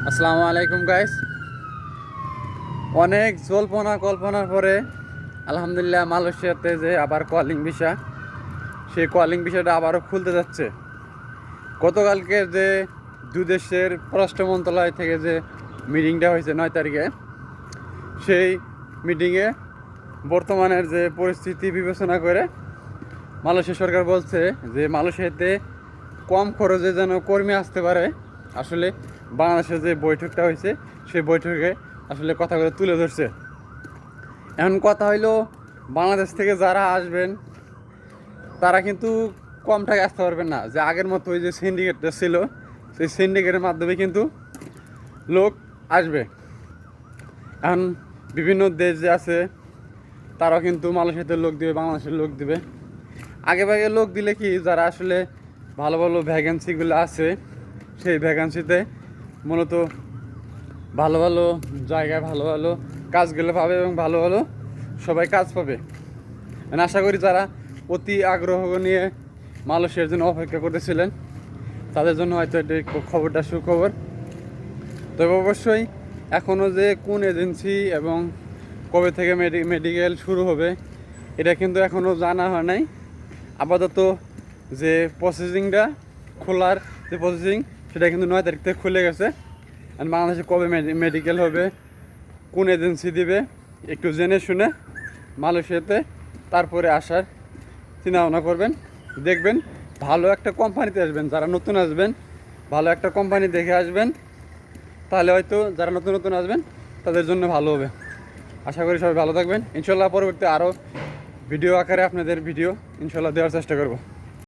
আসসালামু আলাইকুম গাইস। অনেক কল্পনার পরে আলহামদুলিল্লাহ মালয়েশিয়াতে যে আবার কলিং ভিসা, সেই কলিং ভিসাটা আবারও খুলতে যাচ্ছে। গতকালকে যে দু দেশের পররাষ্ট্র মন্ত্রণালয় থেকে যে মিটিংটা হয়েছে 9 তারিখে, সেই মিটিংয়ে বর্তমানের যে পরিস্থিতি বিবেচনা করে মালয়েশিয়া সরকার বলছে যে মালয়েশিয়াতে কম খরচে যেন কর্মী আসতে পারে। আসলে বাংলাদেশের যে বৈঠকটা হয়েছে সেই বৈঠকে আসলে কথাগুলো তুলে ধরছে। এখন কথা হইলো, বাংলাদেশ থেকে যারা আসবেন তারা কিন্তু কম টাকা আসতে পারবেন না। যে আগের মতো ওই যে সিন্ডিকেটটা ছিল, সেই সিন্ডিকেটের মাধ্যমে কিন্তু লোক আসবে। এখন বিভিন্ন দেশ যে আছে তারাও কিন্তু মালয়েশিয়াতে লোক দিবে, বাংলাদেশের লোক দিবে। আগে ভাগে লোক দিলে কি, যারা আসলে ভালো ভালো ভ্যাকেন্সিগুলো আছে সেই ভ্যাকেন্সিতে মূলত ভালো ভালো জায়গায় ভালো ভালো কাজগুলো পাবে এবং ভালো ভালো সবাই কাজ পাবে। আশা করি যারা অতি আগ্রহ নিয়ে মালয়েশিয়ার জন্য অপেক্ষা করতেছিলেন তাদের জন্য হয়তো এটি খবরটা সুখবর। তবে অবশ্যই এখনও যে কোন এজেন্সি এবং কবে থেকে মেডিকেল শুরু হবে এটা কিন্তু এখনও জানা হয় নাই। আপাতত যে প্রসেসিংটা খোলার যে প্রসেসিং সেটা কিন্তু 9 তারিখ থেকে খুলে গেছে। আর বাংলাদেশে কবে মেডিকেল হবে, কোন এজেন্সি দিবে, একটু জেনে শুনে মালয়েশিয়াতে তারপরে আসার চিন্তা ভাবনা করবেন। দেখবেন ভালো একটা কোম্পানিতে আসবেন, যারা নতুন আসবেন ভালো একটা কোম্পানি দেখে আসবেন, তাহলে হয়তো যারা নতুন নতুন আসবেন তাদের জন্য ভালো হবে। আশা করি সবাই ভালো থাকবেন। ইনশাল্লাহ পরবর্তী আরও ভিডিও আকারে আপনাদের ভিডিও ইনশাল্লাহ দেওয়ার চেষ্টা করব।